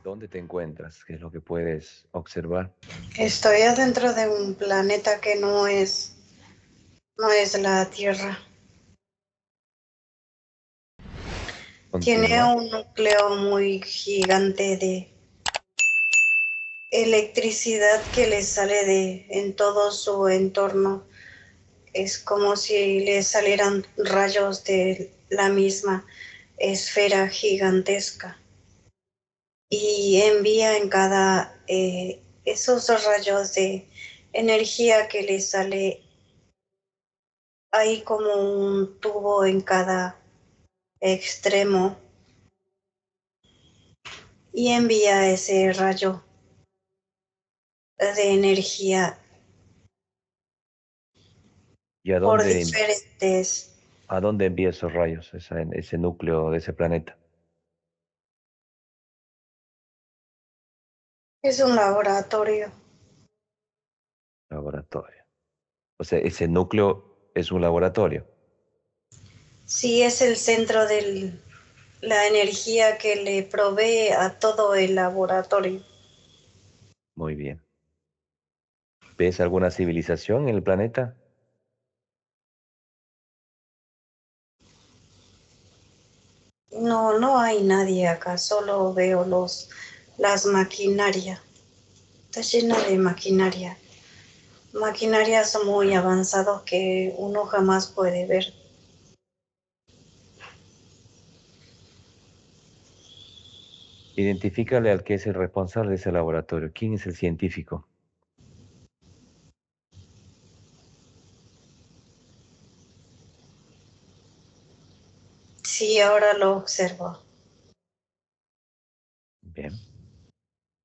¿Dónde te encuentras? ¿Qué es lo que puedes observar? Estoy adentro de un planeta que no es la Tierra. Tiene Continúa. un núcleo muy gigante de electricidad que le sale en todo su entorno. Es como si le salieran rayos de la misma esfera gigantesca. Y envía en cada esos dos rayos de energía que le sale, hay como un tubo en cada extremo y envía ese rayo de energía ¿Y por diferentes. a dónde envía esos rayos, ese núcleo de ese planeta? Es un laboratorio. Laboratorio. O sea, ese núcleo es un laboratorio. Sí, es el centro de la energía que le provee a todo el laboratorio. Muy bien. ¿Ves alguna civilización en el planeta? No, no hay nadie acá, solo veo las maquinarias. Está llena de maquinaria. Maquinarias muy avanzados que uno jamás puede ver. Identifícale al que es el responsable de ese laboratorio. ¿Quién es el científico? Sí, ahora lo observo. Bien.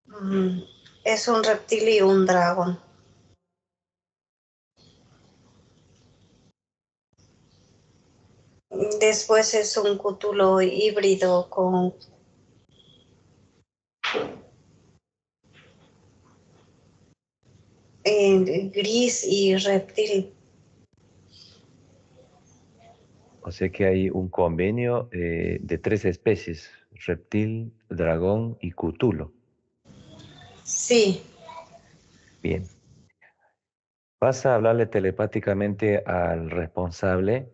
Mm, es un reptil y un dragón. Después es un cútulo híbrido con gris y reptil. O sea que hay un convenio de tres especies: reptil, dragón y cutulo. Sí, Bien. Vas a hablarle telepáticamente al responsable.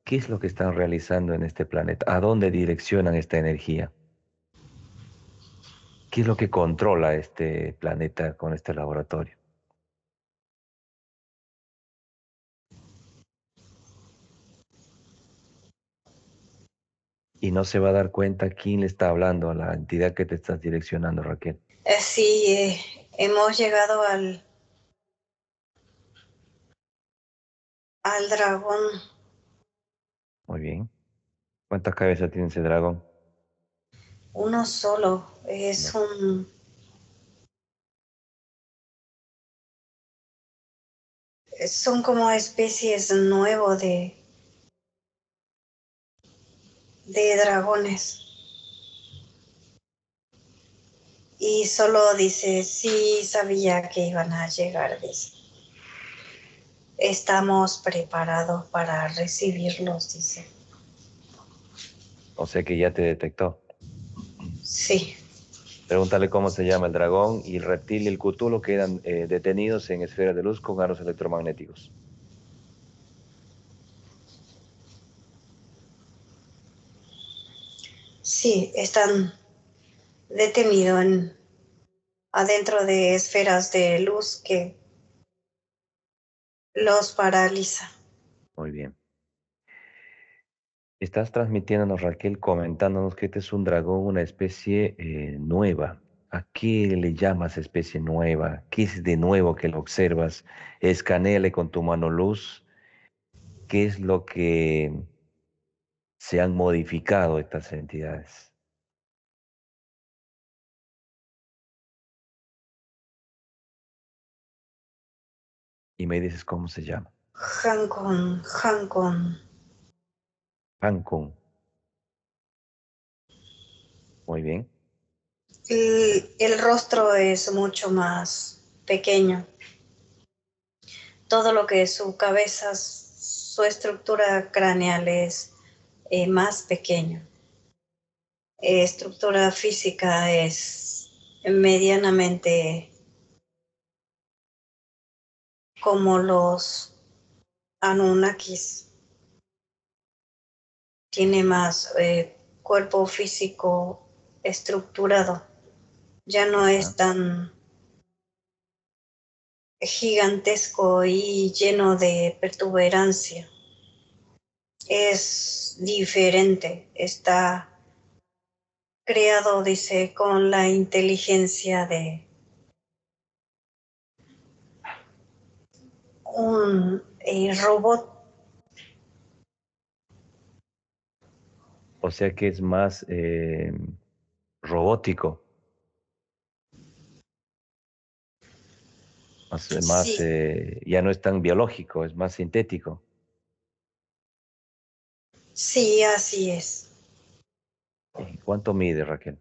¿Qué es lo que están realizando en este planeta? ¿A dónde direccionan esta energía? ¿Qué es lo que controla este planeta con este laboratorio? Y no se va a dar cuenta quién le está hablando a la entidad que te estás direccionando, Raquel. sí, hemos llegado al dragón. Muy bien. ¿Cuántas cabezas tiene ese dragón? Uno solo. No. Son como especies nuevos de dragones. Y solo dice, sí, sabía que iban a llegar. Dice. Estamos preparados para recibirlos, dice. O sea que ya te detectó. Sí, Pregúntale cómo se llama el dragón y el reptil y el cutulo quedan detenidos en esferas de luz con aros electromagnéticos. sí, están detenidos adentro de esferas de luz que los paraliza. Muy bien. Estás transmitiéndonos, Raquel, comentándonos que este es un dragón, una especie nueva. ¿A qué le llamas especie nueva? ¿Qué es de nuevo que lo observas? Escanéale con tu mano luz. ¿Qué es lo que se han modificado estas entidades? Y me dices cómo se llama. Hancon, Hancon. Pancón. Muy bien. El rostro es mucho más pequeño. Todo lo que es su cabeza, su estructura craneal es más pequeño. Estructura física es medianamente como los Anunnakis. Tiene más cuerpo físico estructurado. Ya no Ajá. es tan gigantesco y lleno de pertuberancia. Es diferente. Está creado, dice, con la inteligencia de un robot. O sea que es más robótico, Sí, ya no es tan biológico, es más sintético. sí, así es. ¿Y cuánto mide, Raquel?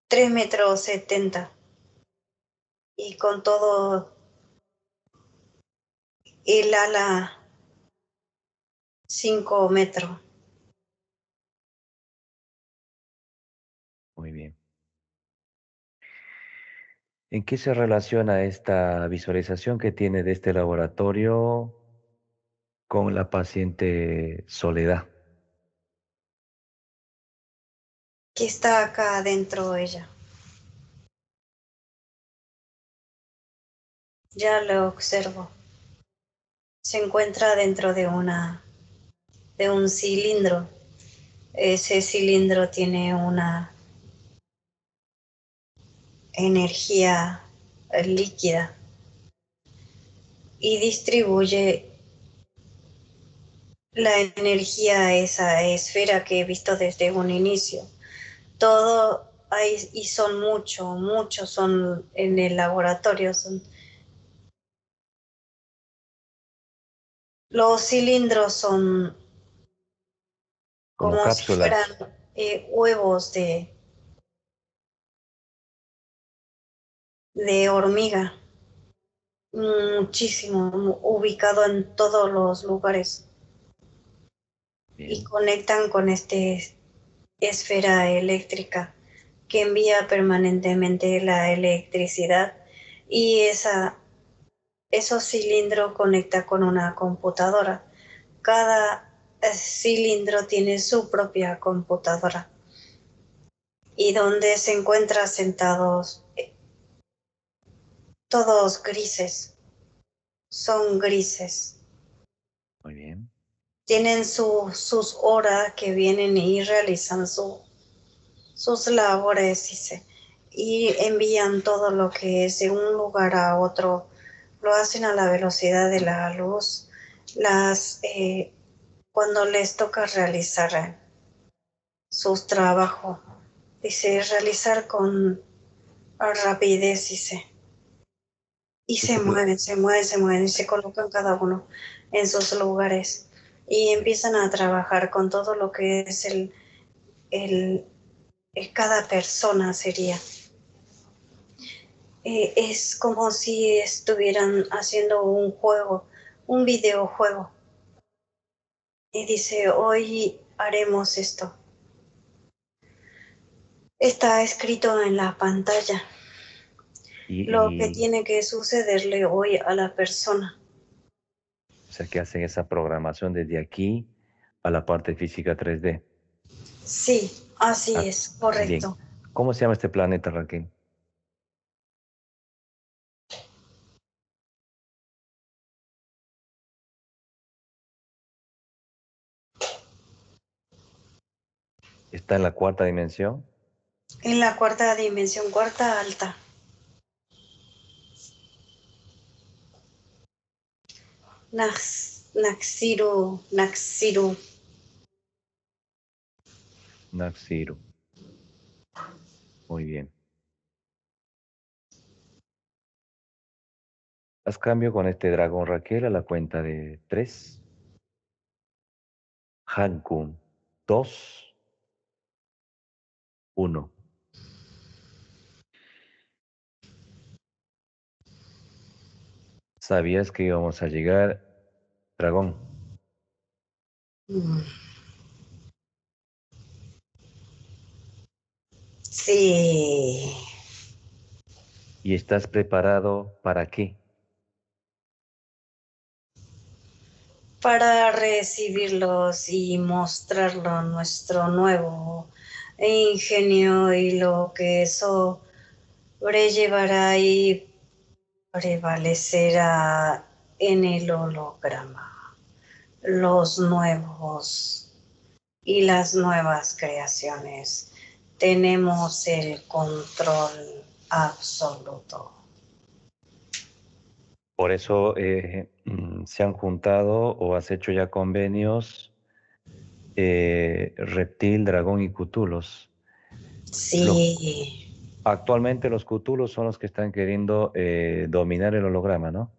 3,70 m y con todo el ala 5 metros. Muy bien. ¿En qué se relaciona esta visualización que tiene de este laboratorio con la paciente Soledad? Que está acá adentro ella. Ya lo observo. Se encuentra dentro de un cilindro. Ese cilindro tiene una energía líquida y distribuye la energía a esa esfera que he visto desde un inicio. Todo hay, y son muchos son en el laboratorio. Los cilindros son Como como si fueran cápsulas. huevos de hormiga, muchísimo, ubicado en todos los lugares y Bien. conectan con este esfera eléctrica que envía permanentemente la electricidad y esos cilindros conecta con una computadora. Cada cilindro tiene su propia computadora y donde se encuentran sentados todos grises, son grises. Muy bien. Tienen sus horas que vienen y realizan sus labores, dice, y envían todo lo que es de un lugar a otro, lo hacen a la velocidad de la luz, cuando les toca realizar sus trabajos, dice, realizar con rapidez, dice, y Este se mueven, y se colocan cada uno en sus lugares y empiezan a trabajar con todo lo que es el cada persona sería. Es como si estuvieran haciendo un juego, un videojuego. Y dice, hoy haremos esto. Está escrito en la pantalla lo que y, tiene que sucederle hoy a la persona. o sea que hacen esa programación desde aquí a la parte física 3D. Sí, así Ah, es, bien. correcto. ¿Cómo se llama este planeta, Raquel? ¿Está en la cuarta dimensión? En la cuarta dimensión, cuarta alta. Naxiru, Naxiru. Naxiru. Muy bien. Haz cambio con este dragón, Raquel, a la cuenta de 3. Hankun. 2, 1. ¿Sabías que íbamos a llegar, dragón? Mm, sí, ¿Y estás preparado para qué? para recibirlos y mostrarlo nuestro nuevo ingenio y lo que eso sobrellevará y prevalecerá en el holograma. Los nuevos y las nuevas creaciones. Tenemos el control absoluto. Por eso se han juntado o has hecho ya convenios Reptil, Dragón y Cutulos. Los, Sí. actualmente los Cutulos son los que están queriendo dominar el holograma, ¿no?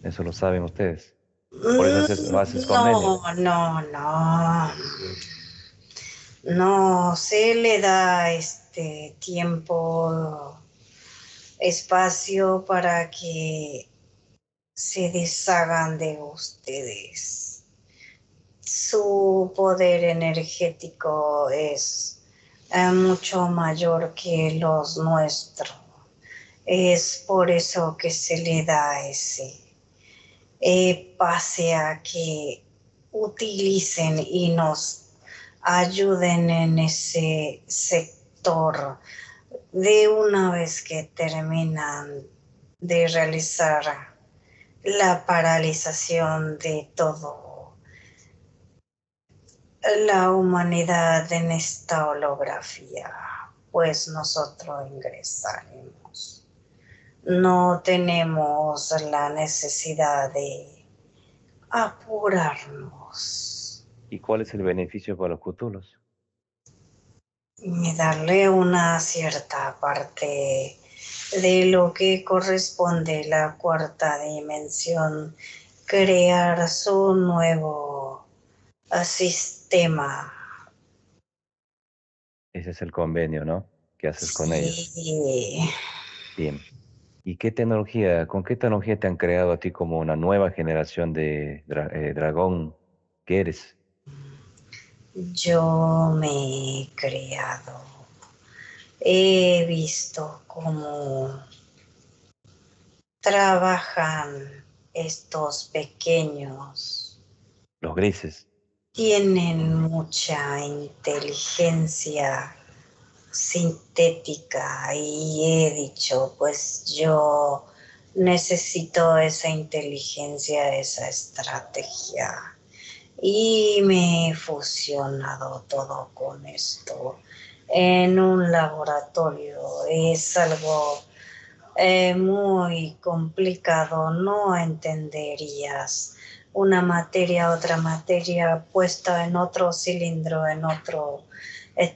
Eso lo saben ustedes. Por eso haces convenio. No, no, no. No se le da este tiempo, espacio para que se deshagan de ustedes. Su poder energético es mucho mayor que los nuestros. Es por eso que se le da ese pase a que utilicen y nos ayuden en ese sector de una vez que terminan de realizar la paralización de todo la humanidad en esta holografía, pues nosotros ingresaremos. No tenemos la necesidad de apurarnos ¿Y cuál es el beneficio para los Cutulos? y darle una cierta parte de lo que corresponde a la cuarta dimensión, crear su nuevo sistema. Ese es el convenio, ¿no? Que haces con ellos. Sí, Bien. ¿Y qué tecnología, con qué tecnología te han creado a ti como una nueva generación de dragón que eres? yo me he creado, he visto cómo trabajan estos pequeños. Los grises. Tienen mucha inteligencia sintética y he dicho, pues yo necesito esa inteligencia, esa estrategia y me he fusionado todo con esto en un laboratorio. Es algo muy complicado, no entenderías una materia, otra materia puesta en otro cilindro, en otro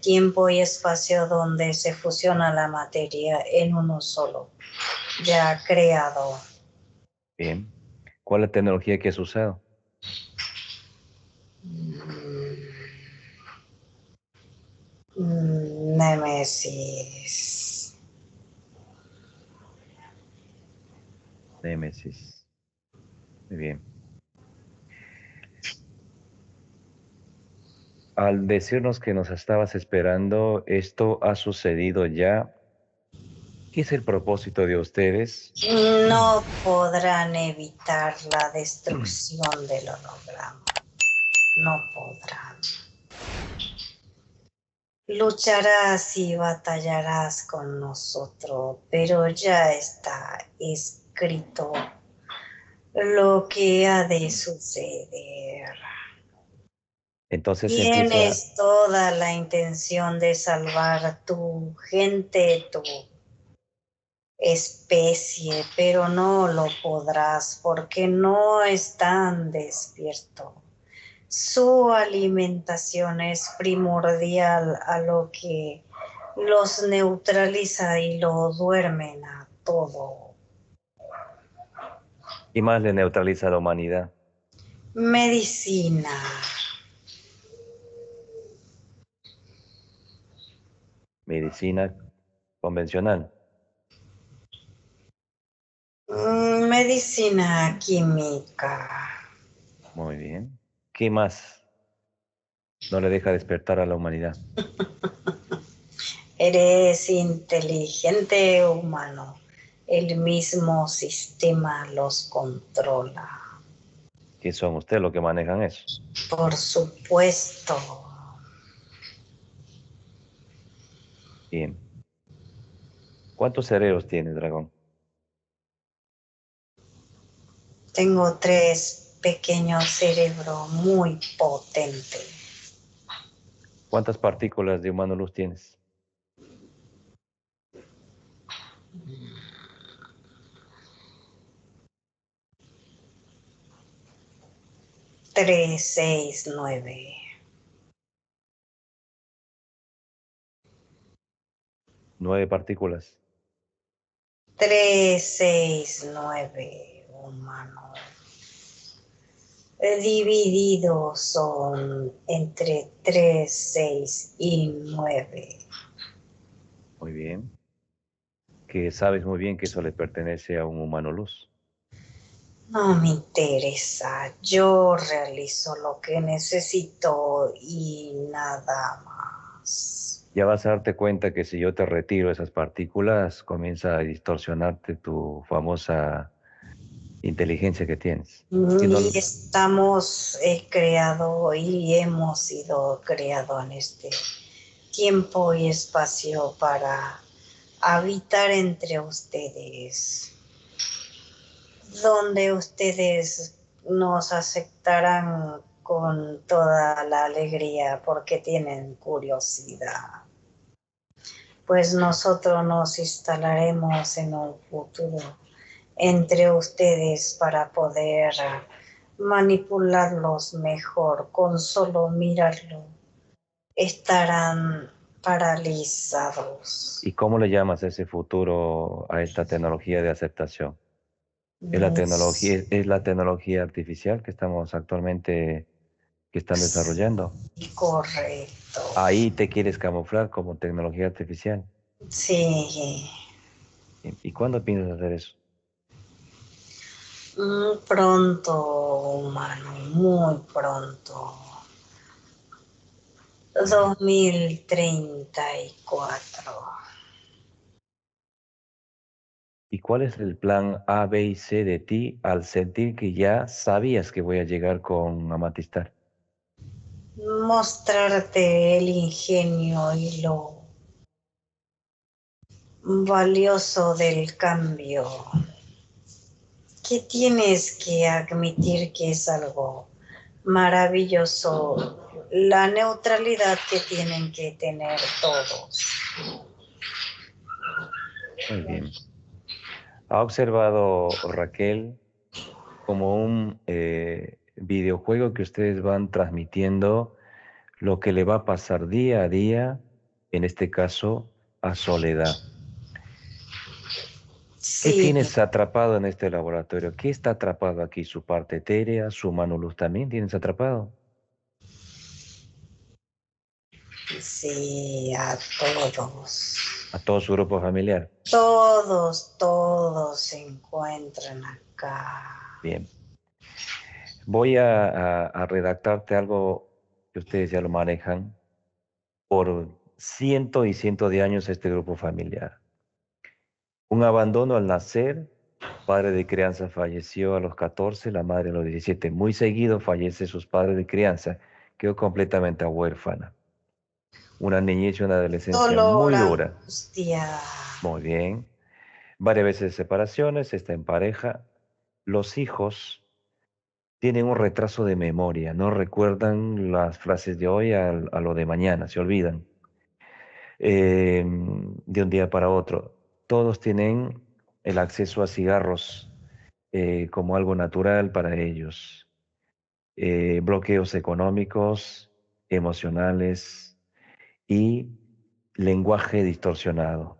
tiempo y espacio donde se fusiona la materia en uno solo, ya creado. Bien. ¿Cuál es la tecnología que has usado? Némesis. Némesis. Muy bien. Al decirnos que nos estabas esperando, esto ha sucedido ya. ¿Qué es el propósito de ustedes? No podrán evitar la destrucción del holograma. no podrán. Lucharás y batallarás con nosotros, pero ya está escrito lo que ha de suceder. Entonces empieza, Tienes toda la intención de salvar tu gente, tu especie, pero no lo podrás porque no están despiertos. Su alimentación es primordial a lo que los neutraliza y lo duermen a todo. y más le neutraliza a la humanidad. Medicina. Medicina convencional. Medicina química. Muy bien. ¿Qué más no le deja despertar a la humanidad? Eres inteligente humano. El mismo sistema los controla. ¿Qué son ustedes los que manejan eso? Por supuesto. Bien. ¿Cuántos cerebros tiene, dragón? Tengo 3 pequeños cerebros muy potentes. ¿Cuántas partículas de humano luz tienes? 3, 6, 9. 9 partículas. 3, 6, 9 humanos. Divididos son entre 3, 6 y 9. Muy bien. Que sabes muy bien que eso le pertenece a un humano luz. No me interesa, yo realizo lo que necesito y nada más. Ya vas a darte cuenta que si yo te retiro esas partículas, comienza a distorsionarte tu famosa inteligencia que tienes. Y no, Y estamos creados y hemos sido creados en este tiempo y espacio para habitar entre ustedes, donde ustedes nos aceptarán con toda la alegría porque tienen curiosidad. Pues nosotros nos instalaremos en un futuro entre ustedes para poder manipularlos mejor. Con solo mirarlo estarán paralizados. ¿y cómo le llamas ese futuro a esta tecnología de aceptación? Es Es la tecnología artificial que estamos actualmente, que están desarrollando. correcto. Ahí te quieres camuflar como tecnología artificial. Sí. ¿Y cuándo piensas hacer eso? Pronto, humano, muy pronto. 2034. ¿Y cuál es el plan A, B y C de ti al sentir que ya sabías que voy a llegar con Amatistar? Mostrarte el ingenio y lo valioso del cambio, que tienes que admitir que es algo maravilloso, la neutralidad que tienen que tener todos. Muy bien. ¿Ha observado Raquel como un videojuego que ustedes van transmitiendo lo que le va a pasar día a día, en este caso a Soledad? ¿Qué Sí, tienes atrapado en este laboratorio? ¿Qué está atrapado aquí? ¿Su parte etérea, su mano luz también tienes atrapado? sí, a todos. A todo su grupo familiar. Todos se encuentran acá. Bien. Voy a redactarte algo que ustedes ya lo manejan por ciento y ciento de años este grupo familiar. Un abandono al nacer, Padre de crianza falleció a los 14, la madre a los 17. Muy seguido fallece sus padres de crianza. Quedó completamente huérfana. Una niñez y una adolescencia Dolor, muy dura. angustia. Muy bien. Varias veces separaciones, está en pareja. Los hijos tienen un retraso de memoria, no recuerdan las frases de hoy a lo de mañana, se olvidan de un día para otro. Todos tienen el acceso a cigarros como algo natural para ellos. Bloqueos económicos, emocionales y lenguaje distorsionado.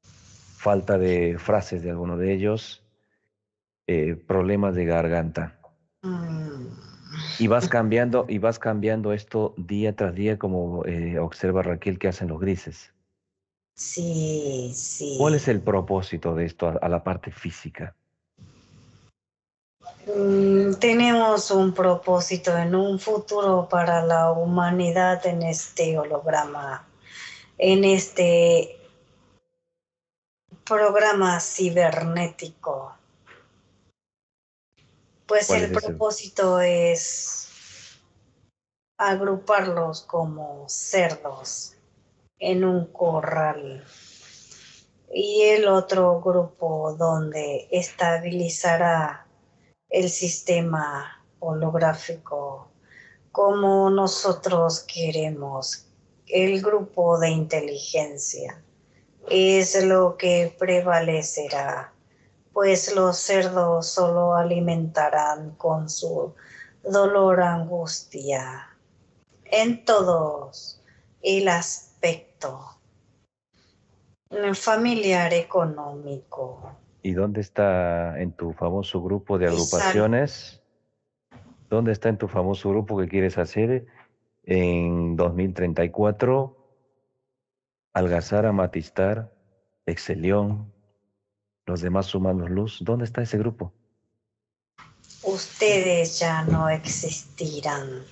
Falta de frases de alguno de ellos, problemas de garganta. Mm, Y vas cambiando esto día tras día, como observa Raquel que hacen los grises. sí, ¿Cuál sí. es el propósito de esto a la parte física? Tenemos un propósito en un futuro para la humanidad en este holograma, en este programa cibernético. Pues ¿Cuál el es ese? propósito es agruparlos como cerdos en un corral y el otro grupo donde estabilizará el sistema holográfico como nosotros queremos. El grupo de inteligencia es lo que prevalecerá, pues los cerdos solo alimentarán con su dolor, angustia, en todos el aspecto familiar, económico ¿Y dónde está en tu famoso grupo de y salud. agrupaciones? ¿Dónde está en tu famoso grupo que quieres hacer en 2034? Algazara, Matistar, Excelión, los demás humanos luz. ¿Dónde está ese grupo? Ustedes ya no existirán.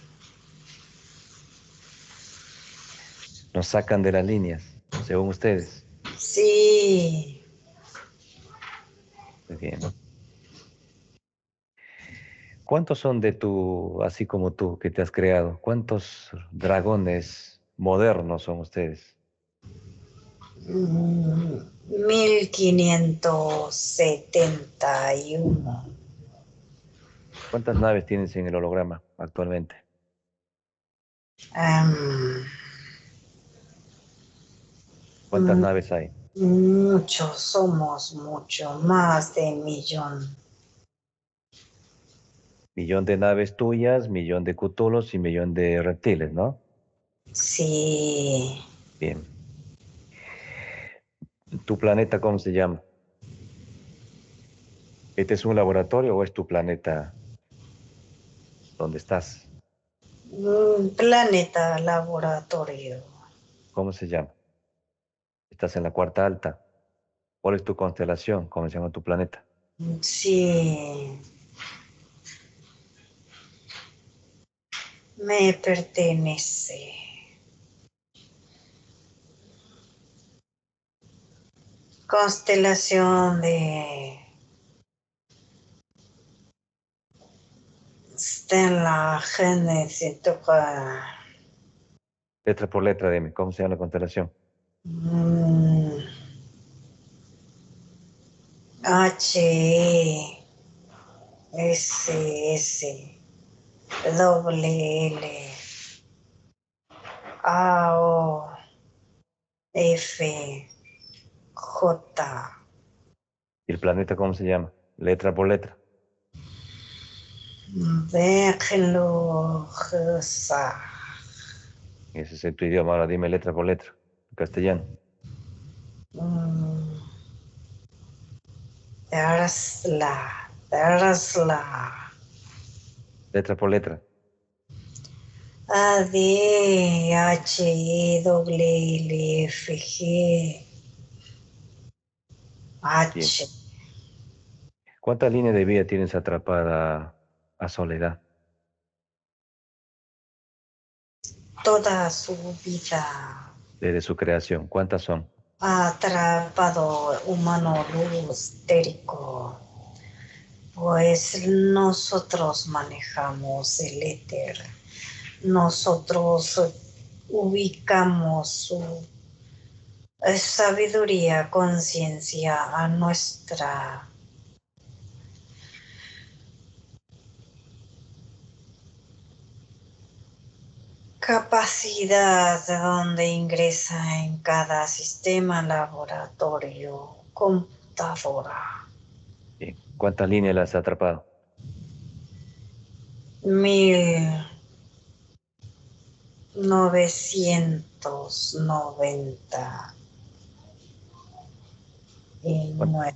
Nos sacan de las líneas, según ustedes. Sí, Muy bien. ¿Cuántos son de tu, así como tú, que te has creado? ¿Cuántos dragones modernos son ustedes? 1571. ¿Cuántas naves tienes en el holograma actualmente? Am, ¿Cuántas naves hay? muchos, somos mucho, más de 1 millón. Millón de naves tuyas, millón de cutulos y millón de reptiles, ¿no? Sí, Bien. ¿Tu planeta cómo se llama? ¿Este es un laboratorio o es tu planeta donde estás? planeta laboratorio. ¿Cómo se llama? ¿Estás en la cuarta alta? ¿Cuál es tu constelación? ¿Cómo se llama tu planeta? Sí, me pertenece. Constelación de Stella Génesis. Letra por letra, dime, ¿cómo se llama la constelación? Mm, H, E, S, S, W, L, A, O, F, J. ¿Y el planeta cómo se llama? Letra por letra. Verglosa. Ese es tu idioma. Ahora dime letra por letra. En castellano. Mm, Darsla, Darsla. Letra por letra. A, D, H, E, W, L, F, G, Bien. H. ¿Cuántas líneas de vida tienes atrapada a Soledad Toda su vida desde su creación? ¿Cuántas son? ha atrapado humano luz, térico. Pues nosotros manejamos el éter, nosotros ubicamos su sabiduría, conciencia a nuestra capacidad, donde ingresa en cada sistema, laboratorio, computadora. Bien. ¿Cuántas líneas las ha atrapado? 1999.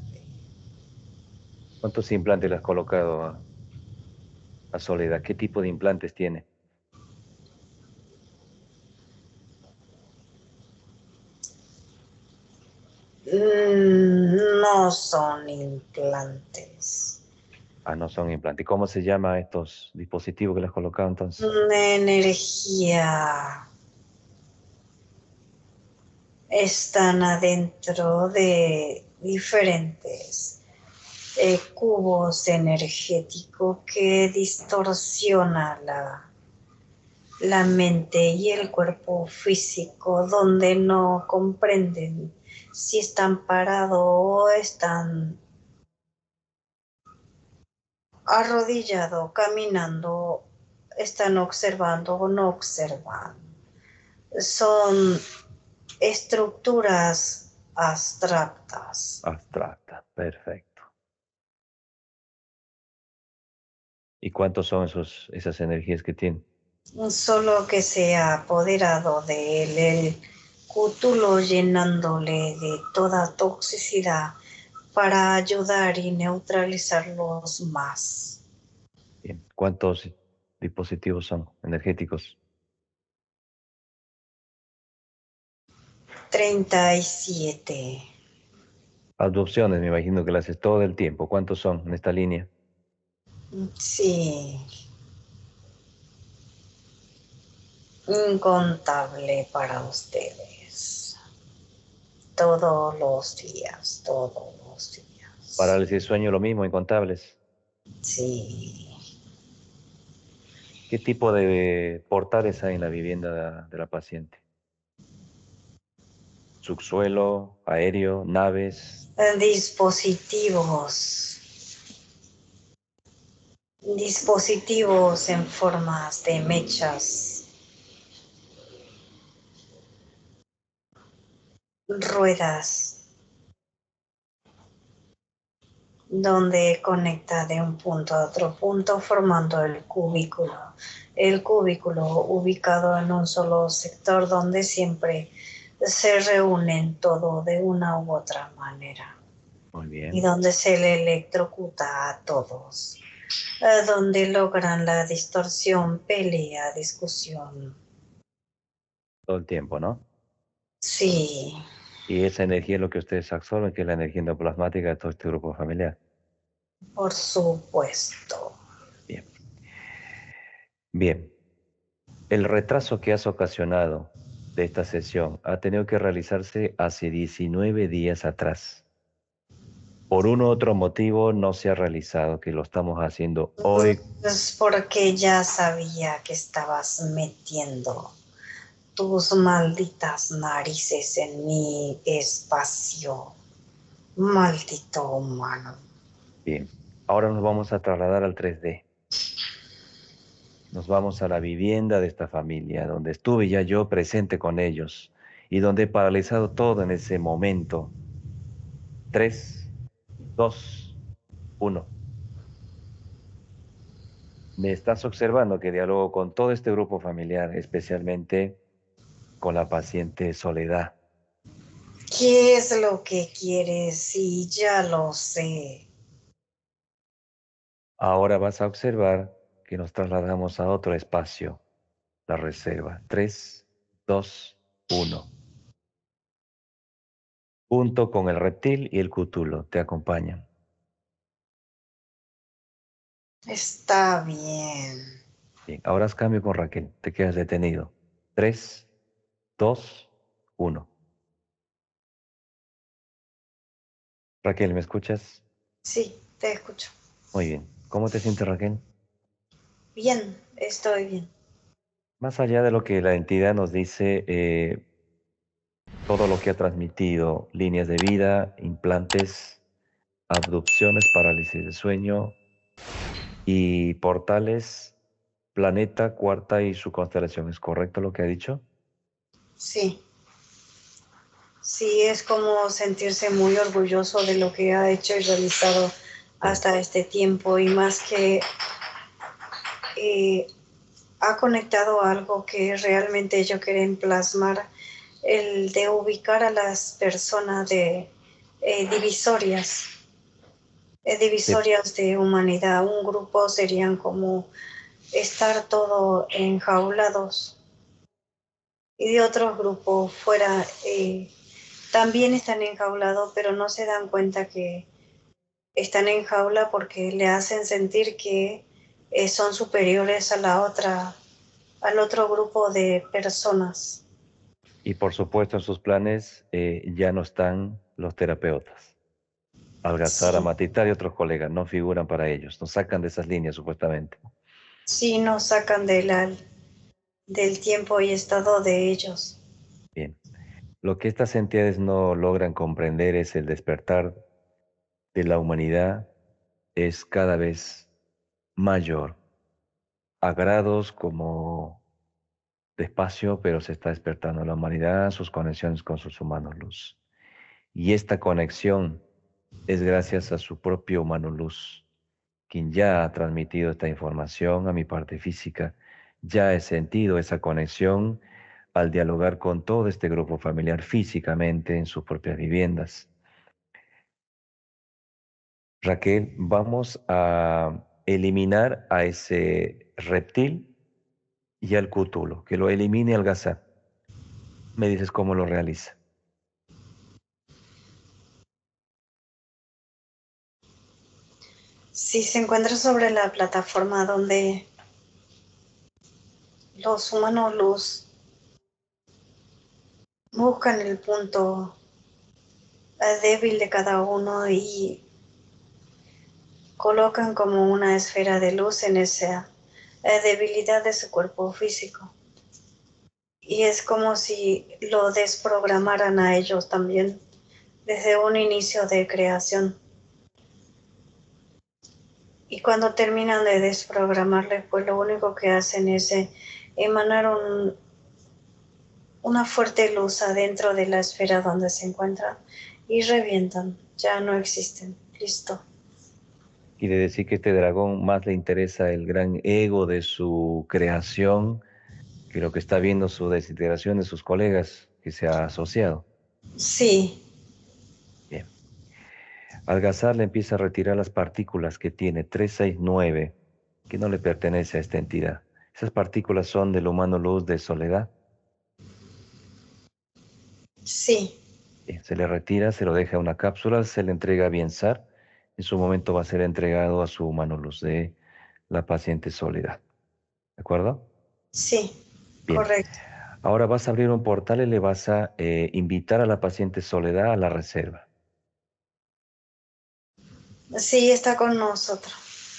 ¿Cuántos implantes le has colocado a Soledad? ¿Qué tipo de implantes tiene? No son implantes. Ah, no son implantes. ¿Y cómo se llaman estos dispositivos que le has colocado entonces? Una energía están adentro de diferentes cubos energéticos que distorsiona la mente y el cuerpo físico, donde no comprenden si están parados o están arrodillados, caminando, están observando o no observan. Son estructuras abstractas. Abstracta, perfecto. ¿Y cuántos son esas energías que tiene? Solo que se ha apoderado de él el cútulo, llenándole de toda toxicidad para ayudar y neutralizarlos más. Bien. ¿Cuántos dispositivos son energéticos? 37. Abducciones, me imagino que las haces todo el tiempo. ¿Cuántos son en esta línea? Sí, incontable para ustedes. Todos los días, todos los días. Parálisis de sueño, lo mismo, incontables. Sí. ¿Qué tipo de portales hay en la vivienda de la paciente? ¿Subsuelo, aéreo, naves? Dispositivos. Dispositivos en formas de mechas, ruedas, donde conecta de un punto a otro punto formando el cubículo. El cubículo ubicado en un solo sector donde siempre se reúnen todo de una u otra manera Muy y bien. donde se le electrocuta a todos, donde logran la distorsión, pelea, discusión. Todo el tiempo, ¿no? Sí, Y esa energía es lo que ustedes absorben, que es la energía endoplasmática de todo este grupo familiar. por supuesto. Bien. Bien. El retraso que has ocasionado de esta sesión ha tenido que realizarse hace 19 días atrás. Por un u otro motivo no se ha realizado, que lo estamos haciendo hoy. Es porque ya sabía que estabas metiendo tus malditas narices en mi espacio. Maldito humano. Bien. Ahora nos vamos a trasladar al 3D. Nos vamos a la vivienda de esta familia, donde estuve ya yo presente con ellos y donde he paralizado todo en ese momento. 3, 2, 1. Me estás observando que dialogo con todo este grupo familiar, especialmente con la paciente Soledad. ¿Qué es lo que quieres? Sí, ya lo sé. Ahora vas a observar que nos trasladamos a otro espacio, la reserva. 3, 2, 1. Junto con el reptil y el cútulo te acompañan. Está bien. Bien, ahora haz cambio con Raquel. Te quedas detenido. 3, 2, 1. Raquel, ¿me escuchas? Sí, te escucho. Muy bien. ¿Cómo te sientes, Raquel? Bien, estoy bien. Más allá de lo que la entidad nos dice, todo lo que ha transmitido, líneas de vida, implantes, abducciones, parálisis de sueño y portales, planeta, cuarta y su constelación. ¿Es correcto lo que ha dicho? Sí, sí, es como sentirse muy orgulloso de lo que ha hecho y realizado Sí. hasta este tiempo y más que eh, ha conectado algo que realmente ellos quieren plasmar, el de ubicar a las personas de divisorias, Sí, divisorias de humanidad. Un grupo serían como estar todo enjaulados y de otros grupos fuera también están enjaulados, pero no se dan cuenta que están en jaula porque le hacen sentir que son superiores a la otra, al otro grupo de personas. y por supuesto en sus planes ya no están los terapeutas. Algazara, Sí, Matita y otros colegas no figuran para ellos, nos sacan de esas líneas supuestamente. sí nos sacan del tiempo y estado de ellos. Bien. Lo que estas entidades no logran comprender es el despertar de la humanidad es cada vez mayor, a grados como despacio, pero se está despertando la humanidad, sus conexiones con sus humanos luz. Y esta conexión es gracias a su propio humano luz, quien ya ha transmitido esta información a mi parte física. Ya he sentido esa conexión al dialogar con todo este grupo familiar físicamente en sus propias viviendas. Raquel, vamos a eliminar a ese reptil y al cútulo, que lo elimine al gazar. Me dices cómo lo realiza. Si se encuentra sobre la plataforma donde los humanos luz buscan el punto débil de cada uno y colocan como una esfera de luz en esa debilidad de su cuerpo físico. Y es como si lo desprogramaran a ellos también desde un inicio de creación. Y cuando terminan de desprogramarles, pues lo único que hacen es emanar una fuerte luz adentro de la esfera donde se encuentran y revientan. Ya no existen. Listo. Quiere decir que este dragón más le interesa el gran ego de su creación que lo que está viendo su desintegración de sus colegas que se ha asociado. Sí, Bien. Algazar le empieza a retirar las partículas que tiene 369 que no le pertenece a esta entidad. Esas partículas son del humano luz de soledad. sí, Bien, se le retira, se lo deja en una cápsula, se le entrega a Biensar. En su momento va a ser entregado a su humano luz de la paciente Soledad. ¿De acuerdo? sí, Bien. correcto. Ahora vas a abrir un portal y le vas a invitar a la paciente Soledad a la reserva. Sí, está con nosotros.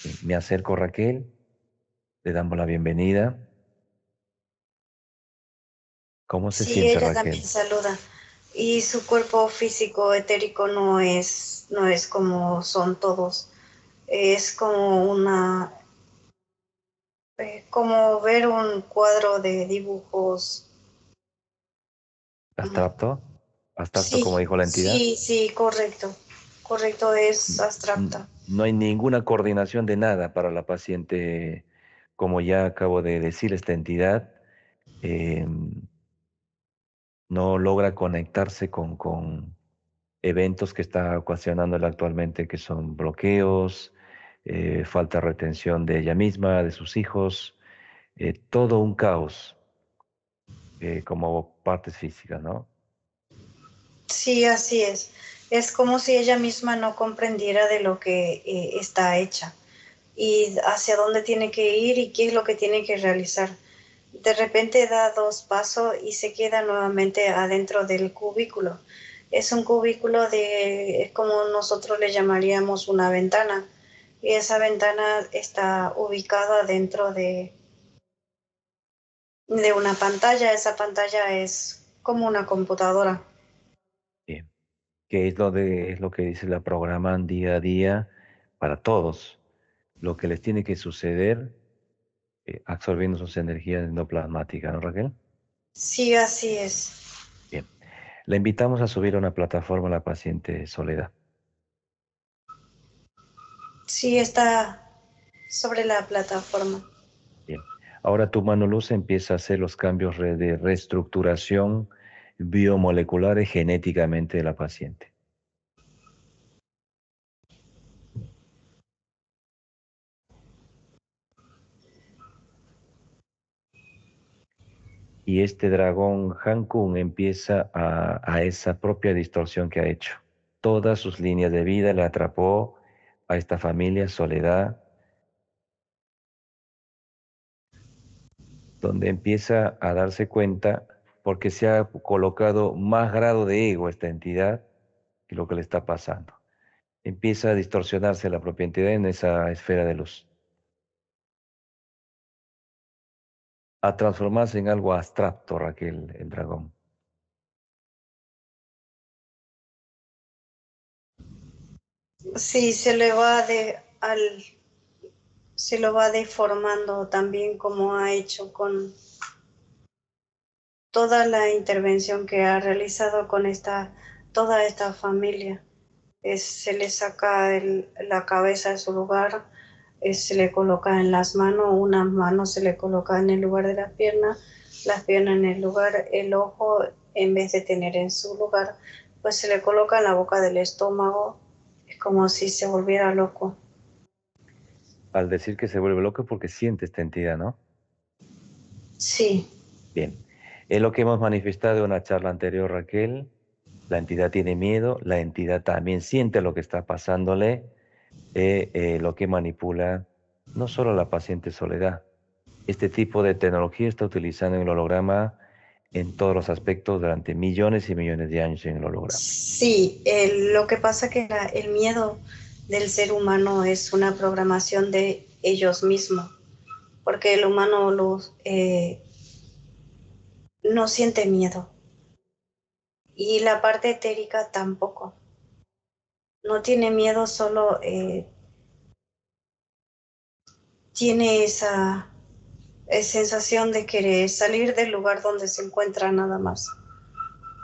Bien, me acerco a Raquel, le damos la bienvenida. ¿Cómo se Sí, siente ella también Raquel? saluda. Y su cuerpo físico etérico no es como son todos. Es como como ver un cuadro de dibujos. mm, ¿Abstracto? ¿Abstracto como Sí, dijo la entidad? sí, sí, correcto. Correcto, es abstracta. No hay ninguna coordinación de nada para la paciente, como ya acabo de decir, esta entidad no logra conectarse con eventos que está ocasionándole actualmente, que son bloqueos, falta de retención de ella misma, de sus hijos, todo un caos como partes físicas, ¿no? Sí, así es. Es como si ella misma no comprendiera de lo que está hecha y hacia dónde tiene que ir y qué es lo que tiene que realizar. De repente da dos pasos y se queda nuevamente adentro del cubículo. Es un cubículo es como nosotros le llamaríamos una ventana, y esa ventana está ubicada dentro de una pantalla. Esa pantalla es como una computadora. Bien. Que es lo que dice la programan día a día para todos. Lo que les tiene que suceder absorbiendo sus energías endoplasmáticas, ¿no, Raquel? Sí, así es. Bien. La invitamos a subir a una plataforma a la paciente Soledad. Sí, está sobre la plataforma. Bien. Ahora tu mano luz empieza a hacer los cambios de reestructuración biomoleculares genéticamente de la paciente. Y este dragón Hankun empieza a esa propia distorsión que ha hecho. Todas sus líneas de vida le atrapó a esta familia Soledad, donde empieza a darse cuenta, porque se ha colocado más grado de ego a esta entidad que lo que le está pasando. Empieza a distorsionarse la propia entidad en esa esfera de luz, a transformarse en algo abstracto, Raquel, el dragón. Sí, se lo va deformando también como ha hecho con toda la intervención que ha realizado con toda esta familia. Se le saca la cabeza de su lugar, se le coloca en las manos, una mano se le coloca en el lugar de las piernas en el lugar, el ojo en vez de tener en su lugar, pues se le coloca en la boca del estómago, es como si se volviera loco. Al decir que se vuelve loco porque siente esta entidad, ¿no? Sí, Bien. Es lo que hemos manifestado en una charla anterior, Raquel. La entidad tiene miedo, la entidad también siente lo que está pasándole, lo que manipula no solo la paciente Soledad. Este tipo de tecnología está utilizando en el holograma en todos los aspectos durante millones y millones de años en el holograma. sí, lo que pasa que el miedo del ser humano es una programación de ellos mismos, porque el humano no siente miedo y la parte etérica tampoco. No tiene miedo, solo tiene esa sensación de querer salir del lugar donde se encuentra nada más.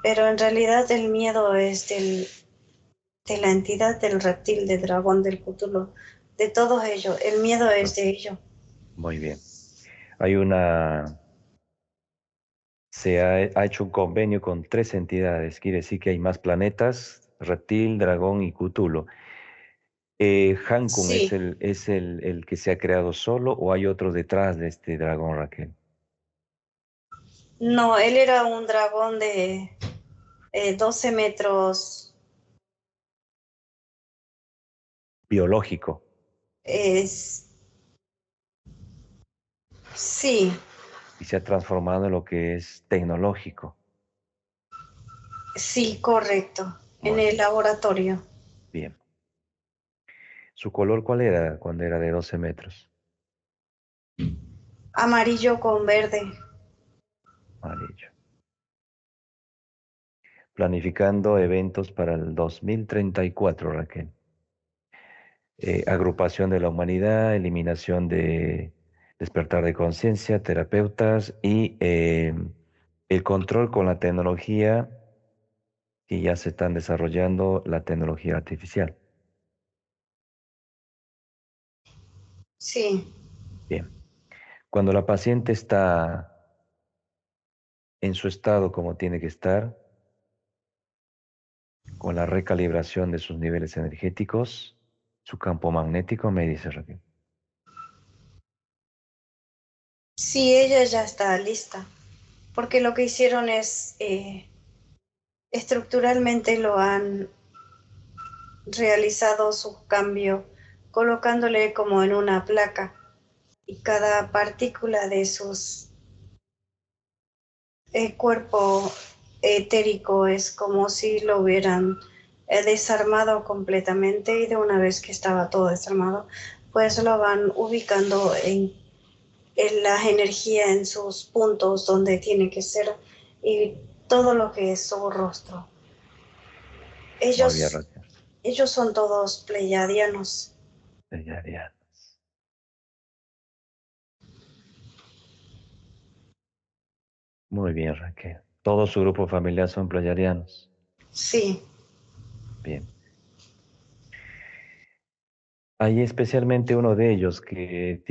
Pero en realidad el miedo es de la entidad del reptil, del dragón, del cútulo, de todos ellos. El miedo es de ellos. Muy bien. Hay una, ha hecho un convenio con 3 entidades, quiere decir que hay más planetas, Reptil, Dragón y Cthulhu. ¿Hankun Sí, es el que se ha creado solo o hay otros detrás de este dragón, Raquel? no, él era un dragón de 12 metros. Biológico. Es, sí, Y se ha transformado en lo que es tecnológico. sí, correcto, en Muy el bien, laboratorio. bien. ¿Su color cuál era cuando era de 12 metros? Amarillo con verde. Amarillo. Planificando eventos para el 2034, Raquel. Agrupación de la humanidad, eliminación de despertar de conciencia, terapeutas y el control con la tecnología que ya se están desarrollando, la tecnología artificial. Sí, Bien. Cuando la paciente está en su estado como tiene que estar, con la recalibración de sus niveles energéticos, su campo magnético, me dice Raquel. sí, ella ya está lista, porque lo que hicieron es, estructuralmente lo han realizado su cambio, colocándole como en una placa y cada partícula de sus cuerpo etérico es como si lo hubieran desarmado completamente, y de una vez que estaba todo desarmado, pues lo van ubicando en la energía en sus puntos donde tiene que ser, y todo lo que es su rostro. Muy bien, Ellos, Raquel. ellos son todos pleiadianos. Pleyadianos. Muy bien, Raquel. Todo su grupo familiar son pleyadianos. Sí, Bien. Hay especialmente uno de ellos que ha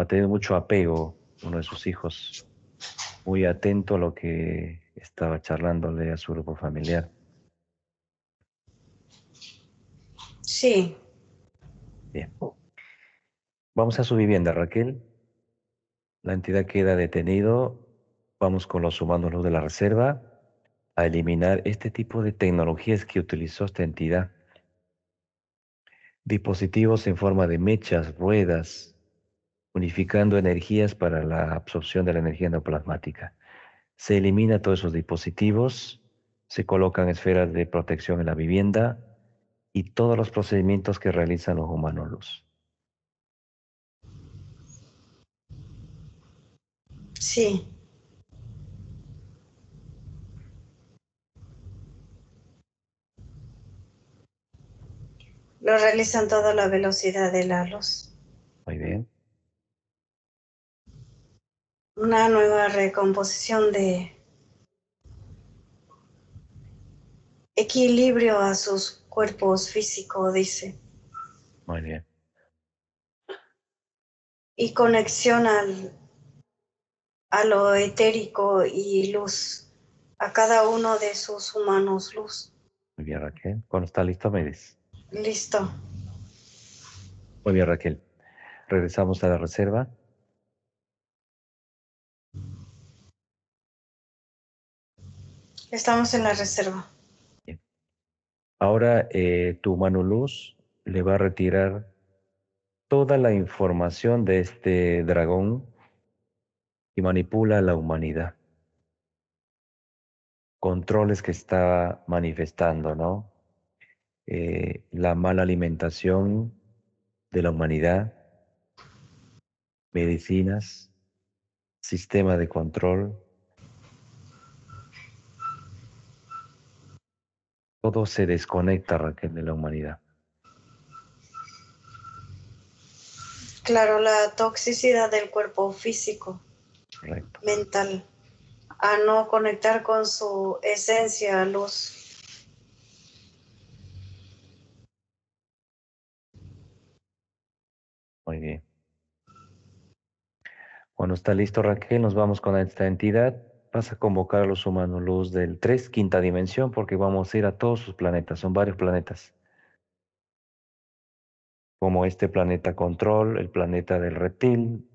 tenido mucho apego, uno de sus hijos, muy atento a lo que estaba charlándole a su grupo familiar. sí. Bien. Vamos a su vivienda, Raquel. La entidad queda detenido. Vamos con los humanos luz de la reserva a eliminar este tipo de tecnologías que utilizó esta entidad. Dispositivos en forma de mechas, ruedas, unificando energías para la absorción de la energía endoplasmática. Se elimina todos esos dispositivos, se colocan esferas de protección en la vivienda y todos los procedimientos que realizan los humanos luz. Sí, lo realizan toda la velocidad de la luz. Muy bien. Una nueva recomposición de equilibrio a sus cuerpos físicos, dice, Muy bien. y conexión a lo etérico y luz, a cada uno de sus humanos luz. Muy bien, Raquel. Cuando está listo, me dices. Listo. Muy bien, Raquel. Regresamos a la reserva. Estamos en la reserva. Bien. Ahora tu humano luz le va a retirar toda la información de este dragón que manipula a la humanidad. Controles que está manifestando, ¿no? La mala alimentación de la humanidad, medicinas, sistema de control, todo se desconecta, Raquel, de la humanidad. Claro, la toxicidad del cuerpo físico, Correcto. mental, a no conectar con su esencia, luz. Muy bien. Cuando está listo, Raquel, nos vamos con esta entidad. Vas a convocar a los humanos luz del 3, quinta dimensión, porque vamos a ir a todos sus planetas. Son varios planetas, como este planeta control, el planeta del reptil,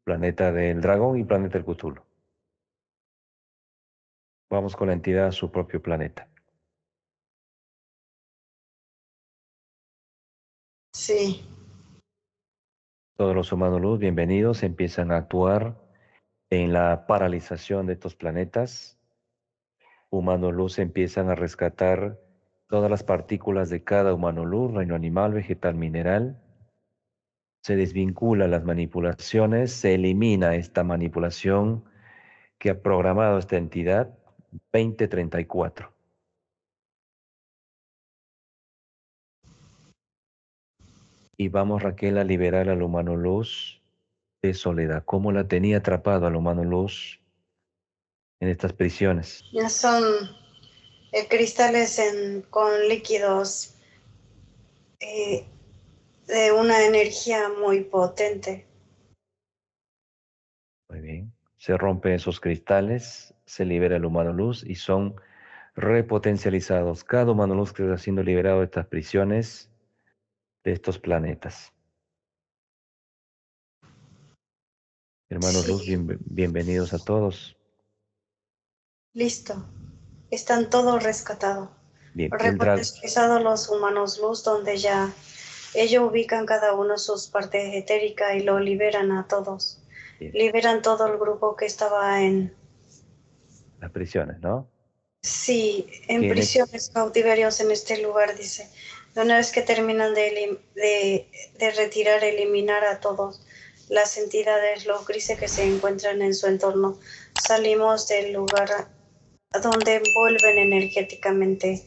planeta del dragón y planeta del Cthulhu. Vamos con la entidad a su propio planeta. Sí, Todos los humanos luz, bienvenidos, empiezan a actuar en la paralización de estos planetas. Humanos luz empiezan a rescatar todas las partículas de cada humano luz, reino animal, vegetal, mineral. Se desvincula las manipulaciones, se elimina esta manipulación que ha programado esta entidad 2034. Y vamos, Raquel, a liberar al humano luz de soledad. ¿Cómo la tenía atrapado al humano luz en estas prisiones? ya son cristales con líquidos eh, de una energía muy potente. Muy bien. Se rompen esos cristales, se libera el humano luz y son repotencializados. Cada humano luz que está siendo liberado de estas prisiones, de estos planetas. Hermanos luz, Sí, bienvenidos a todos. listo. Están todos rescatados. Bien, Repotencializados los humanos luz, donde ya ellos ubican cada uno sus partes etéricas y lo liberan a todos. bien, Liberan todo el grupo que estaba en... las prisiones, ¿no? Sí, en ¿Quiénes? prisiones, cautiverios en este lugar, dice. Una vez que terminan de retirar, eliminar a todos las entidades, los grises que se encuentran en su entorno, salimos del lugar donde envuelven energéticamente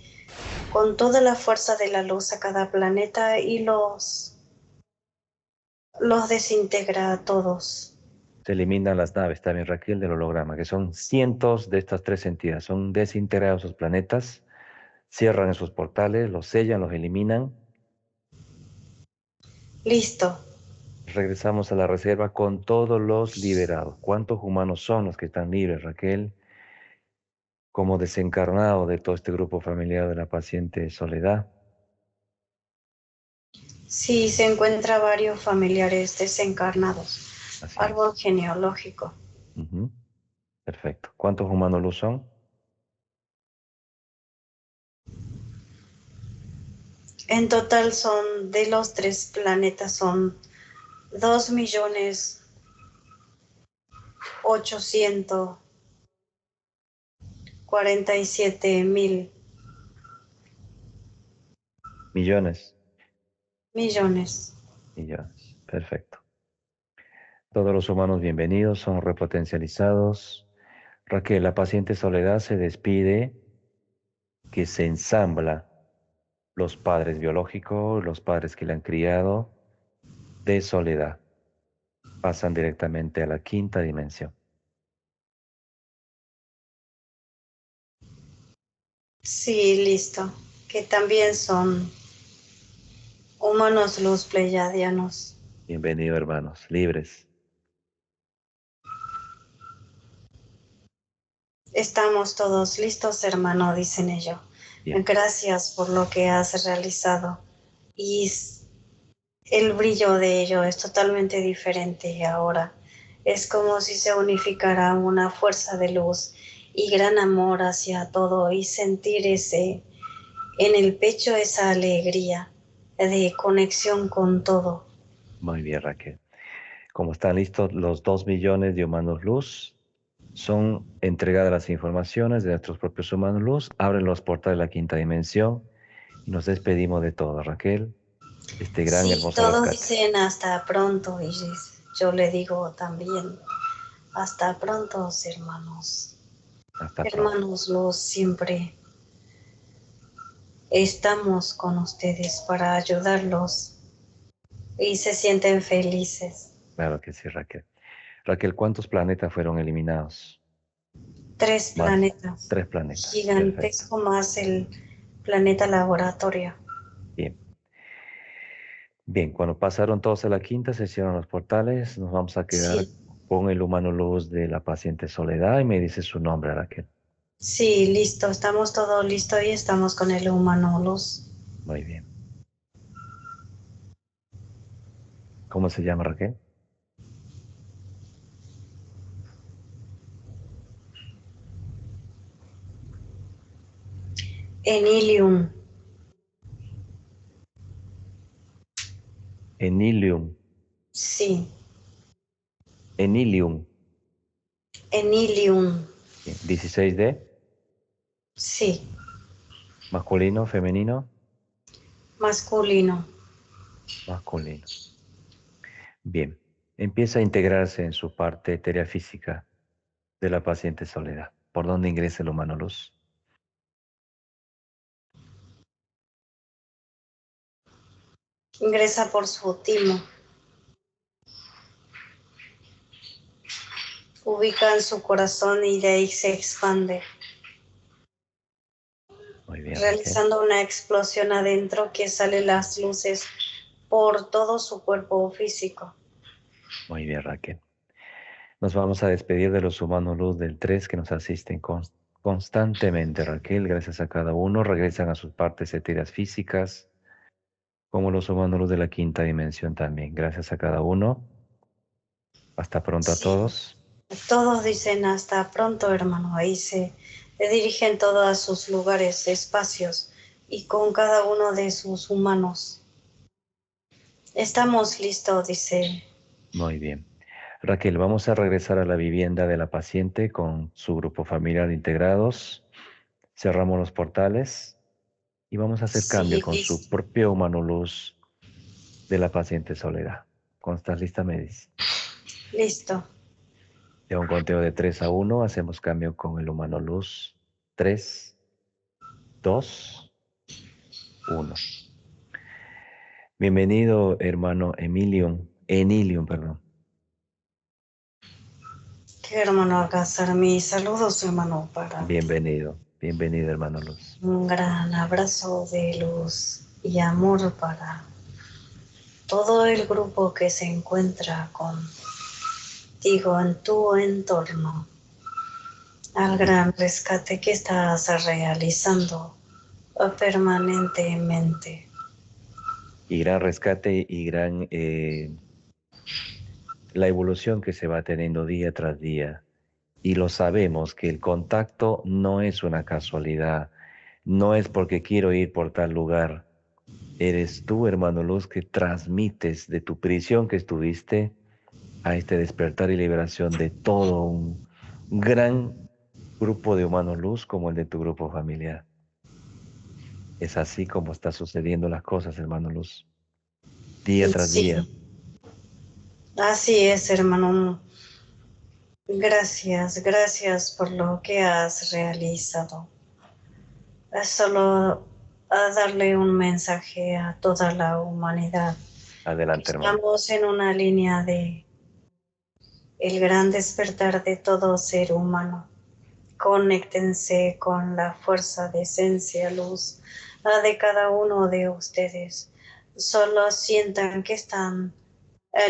con toda la fuerza de la luz a cada planeta y los desintegra a todos. Se eliminan las naves también, Raquel, del holograma, que son cientos de estas tres entidades. Son desintegrados sus planetas, cierran esos portales, los sellan, los eliminan. Listo. Regresamos a la reserva con todos los liberados. ¿Cuántos humanos son los que están libres, Raquel? Como desencarnado de todo este grupo familiar de la paciente Soledad. Sí, se encuentra varios familiares desencarnados. Así Árbol es. genealógico. Ujú. Perfecto. ¿Cuántos humanos luz son? En total son, de los tres planetas, son 2.847.000 Millones. millones. Millones. Perfecto. Todos los humanos bienvenidos, son repotencializados. Raquel, la paciente Soledad se despide, que se ensambla los padres biológicos, los padres que le han criado, de Soledad. Pasan directamente a la quinta dimensión. Sí, listo. Que también son humanos luz pleyadianos. Bienvenido, hermanos, libres. Estamos todos listos, hermano, dicen ellos. Bien, Gracias por lo que has realizado. Y el brillo de ello es totalmente diferente ahora. Es como si se unificara una fuerza de luz y gran amor hacia todo y sentir en el pecho esa alegría de conexión con todo. muy bien, Raquel. Como están listos los 2 millones de humanos luz, son entregadas las informaciones de nuestros propios humanos luz, abren los portales de la quinta dimensión y nos despedimos de todo, Raquel, este gran, Sí, hermoso todos rescate. dicen hasta pronto y yo le digo también hasta pronto, hermanos. Hasta pronto. Hermanos, los siempre estamos con ustedes para ayudarlos y se sienten felices. Claro que sí, Raquel. Raquel, ¿cuántos planetas fueron eliminados? Tres Más. planetas, 3 planetas. Perfecto. gigantesco más el planeta laboratorio. Bien. Bien, cuando pasaron todos a la quinta, se cierran los portales. Nos vamos a quedar Sí, con el humano luz de la paciente Soledad y me dice su nombre, Raquel. sí, listo, estamos todos listos y estamos con el humano luz. Muy bien. ¿Cómo se llama, Raquel? Enilium, Enilium. sí, Enilium. Enilium, Bien. 16D, sí, masculino, femenino, masculino. masculino. Bien. Empieza a integrarse en su parte etérea física de la paciente Soledad. ¿Por dónde ingresa el humano luz? Ingresa por su timo, ubica en su corazón y de ahí se expande, Muy bien, Raquel. realizando una explosión adentro que sale las luces por todo su cuerpo físico. Muy bien, Raquel. Nos vamos a despedir de los humanos luz del 3 que nos asisten constantemente, Raquel. Gracias a cada uno. Regresan a sus partes etéreas físicas, como los humanos luz de la quinta dimensión también. Gracias a cada uno. Hasta pronto a Sí, todos. todos dicen hasta pronto, hermano. Ahí se dirigen todos a sus lugares, espacios y con cada uno de sus humanos. Estamos listos, dice. Muy bien. Raquel, vamos a regresar a la vivienda de la paciente con su grupo familiar integrados. Cerramos los portales y vamos a hacer cambio Sí, con su listo. propio humano luz de la paciente Soledad. Cuando estás lista, me dices. Listo. De un conteo de 3 a 1, hacemos cambio con el humano luz. 3, 2, 1. Bienvenido, hermano Enilium, perdón. Que hermano Alcázar, mis saludos, hermano, para ti. Bienvenido, hermano Luz. Un gran abrazo de luz y amor para todo el grupo que se encuentra contigo en tu entorno, al gran rescate que estás realizando permanentemente. Y gran rescate y gran la evolución que se va teniendo día tras día. Y lo sabemos que el contacto no es una casualidad, no es porque quiero ir por tal lugar. Eres tú, hermano Luz, que transmites de tu prisión que estuviste a este despertar y liberación de todo un gran grupo de humanos luz como el de tu grupo familiar. Es así como están sucediendo las cosas, hermano Luz, día tras día. Sí, así es, hermano. Gracias, gracias por lo que has realizado. Es solo a darle un mensaje a toda la humanidad. Adelante, hermano. Estamos en una línea de el gran despertar de todo ser humano. Conéctense con la fuerza de esencia, luz de cada uno de ustedes. Solo sientan que están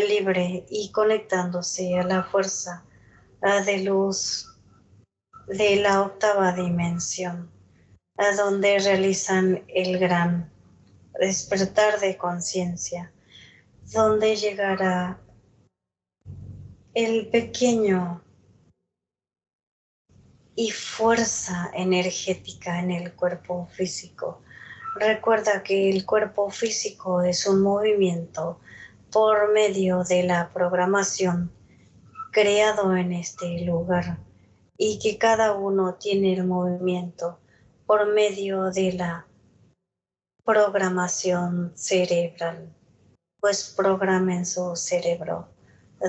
libre y conectándose a la fuerza de luz de la octava dimensión, a donde realizan el gran despertar de conciencia, donde llegará el pequeño y fuerza energética en el cuerpo físico. Recuerda que el cuerpo físico es un movimiento por medio de la programación creado en este lugar y que cada uno tiene el movimiento por medio de la programación cerebral. Pues programen su cerebro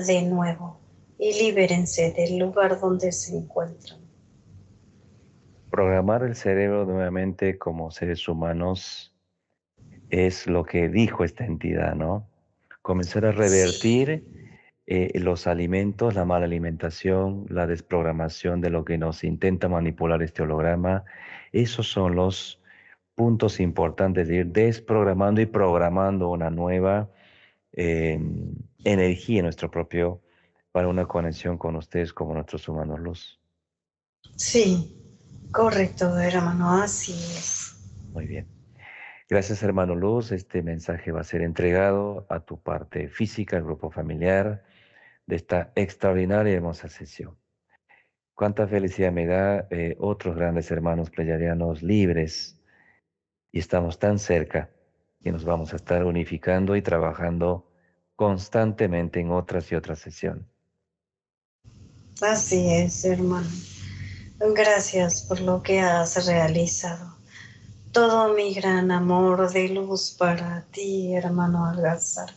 de nuevo y libérense del lugar donde se encuentran. Programar el cerebro nuevamente como seres humanos es lo que dijo esta entidad, ¿no? Comenzar a Sí, revertir los alimentos, la mala alimentación, la desprogramación de lo que nos intenta manipular este holograma. Esos son los puntos importantes de ir desprogramando y programando una nueva eh, energía en nuestro propio para una conexión con ustedes como nuestros humanos luz. sí, correcto, hermano, así es. Muy bien. Gracias, hermano Luz. Este mensaje va a ser entregado a tu parte física, al grupo familiar de esta extraordinaria y hermosa sesión. Cuánta felicidad me da otros grandes hermanos pleyadianos libres y estamos tan cerca que nos vamos a estar unificando y trabajando constantemente en otras y otras sesiones. Así es, hermano. Gracias por lo que has realizado. Todo mi gran amor de luz para ti, hermano Algázar.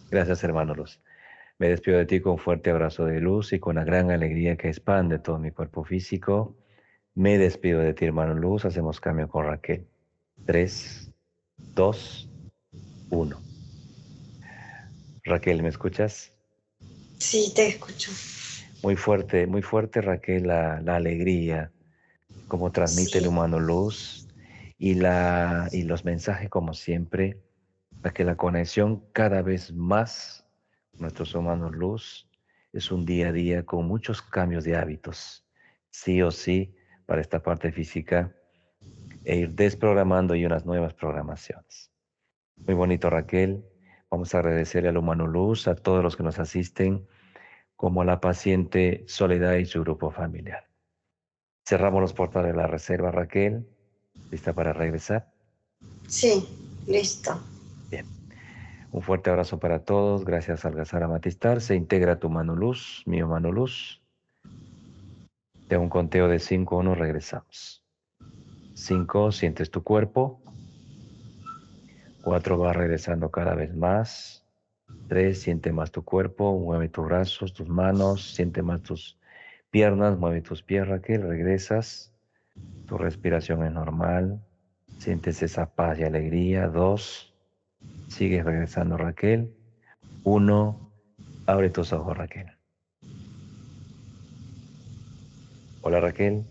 Gracias, hermano Luz. Me despido de ti con un fuerte abrazo de luz y con la gran alegría que expande todo mi cuerpo físico. Me despido de ti, hermano Luz. Hacemos cambio con Raquel. 3, 2, 1. Raquel, ¿me escuchas? Sí, te escucho. Muy fuerte, Raquel, la alegría, cómo transmite el Sí, humano luz y los mensajes como siempre, para que la conexión cada vez más con nuestros humanos luz es un día a día con muchos cambios de hábitos, sí o sí, para esta parte física e ir desprogramando y unas nuevas programaciones. Muy bonito, Raquel. Vamos a agradecerle al humano luz, a todos los que nos asisten, como a la paciente Soledad y su grupo familiar. Cerramos los portales de la reserva, Raquel. ¿Lista para regresar? sí, listo. Bien. Un fuerte abrazo para todos. Gracias, Algazar Matistar. Se integra tu mano luz, mi mano luz. De un conteo de 5 a 1 regresamos. 5, sientes tu cuerpo. 4, va regresando cada vez más. 3, siente más tu cuerpo, mueve tus brazos, tus manos, siente más tus piernas, mueve tus pies, Raquel, regresas. Tu respiración es normal. Sientes esa paz y alegría. 2, sigues regresando, Raquel. 1, abre tus ojos, Raquel. Hola, Raquel.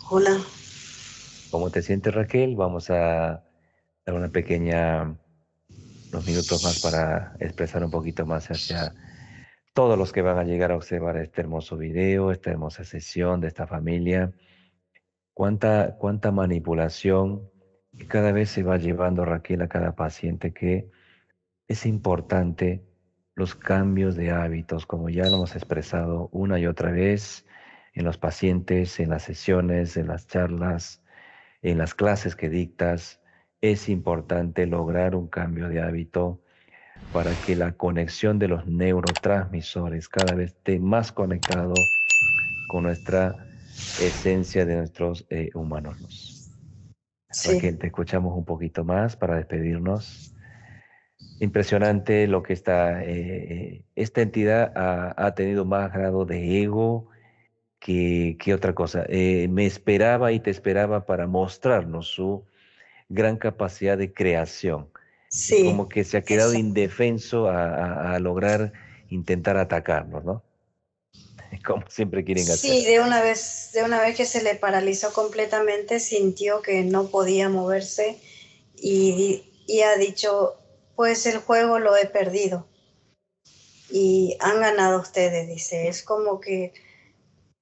Hola. ¿Cómo te sientes, Raquel? Vamos a dar una pequeña, unos minutos más para expresar un poquito más hacia todos los que van a llegar a observar este hermoso video, esta hermosa sesión de esta familia. Cuánta manipulación que cada vez se va llevando, Raquel, a cada paciente, que es importante los cambios de hábitos, como ya lo hemos expresado una y otra vez en los pacientes, en las sesiones, en las charlas, en las clases que dictas. Es importante lograr un cambio de hábito para que la conexión de los neurotransmisores cada vez esté más conectado con nuestra esencia de nuestros humanos luz. Sí, Raquel, te escuchamos un poquito más para despedirnos. Impresionante lo que esta entidad ha tenido más grado de ego que otra cosa. Me esperaba y te esperaba para mostrarnos su gran capacidad de creación y sí, como que se ha quedado eso. indefenso a lograr intentar atacarnos, ¿no? Como siempre quieren hacer. Sí, de una vez que se le paralizó completamente, sintió que no podía moverse y ha dicho, pues el juego lo he perdido y han ganado ustedes, dice. Es como que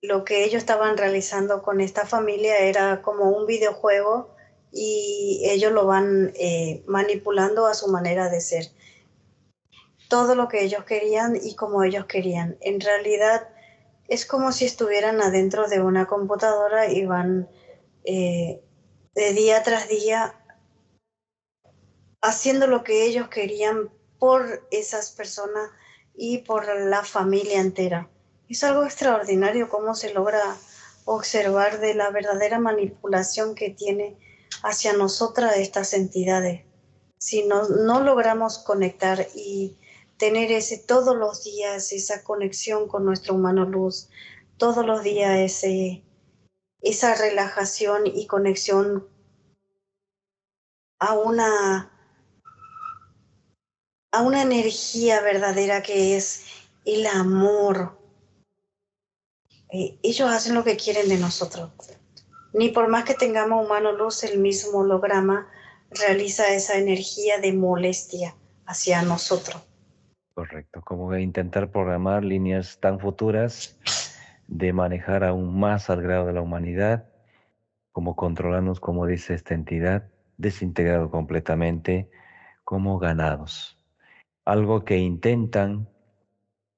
lo que ellos estaban realizando con esta familia era como un videojuego y ellos lo van manipulando a su manera de ser. Todo lo que ellos querían y como ellos querían. En realidad es como si estuvieran adentro de una computadora y van de día tras día haciendo lo que ellos querían por esas personas y por la familia entera. Es algo extraordinario cómo se logra observar de la verdadera manipulación que tiene hacia nosotras estas entidades. Si no logramos conectar y tener todos los días esa conexión con nuestro humano luz, todos los días esa relajación y conexión a a una energía verdadera que es el amor. Ellos hacen lo que quieren de nosotros. Ni por más que tengamos humano luz, el mismo holograma realiza esa energía de molestia hacia nosotros. Correcto, como de intentar programar líneas tan futuras de manejar aún más al grado de la humanidad, como controlarnos, como dice esta entidad, desintegrado completamente, como ganados. Algo que intentan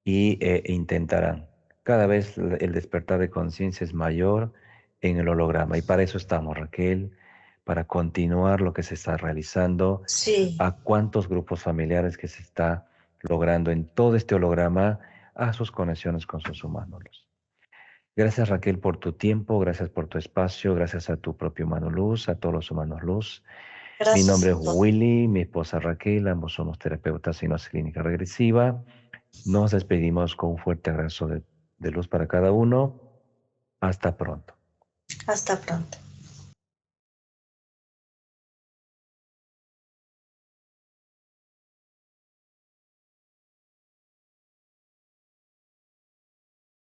e intentarán. Cada vez el despertar de conciencia es mayor en el holograma y para eso estamos, Raquel, para continuar lo que se está realizando, Sí, a cuántos grupos familiares que se está logrando en todo este holograma, a sus conexiones con sus humanos. Gracias, Raquel, por tu tiempo, gracias por tu espacio, gracias a tu propio humano luz, a todos los humanos luz. Mi gracias nombre a es todos. Willy, mi esposa Raquel, ambos somos terapeutas en clínica regresiva. Nos despedimos con un fuerte abrazo de luz para cada uno. Hasta pronto. Hasta pronto.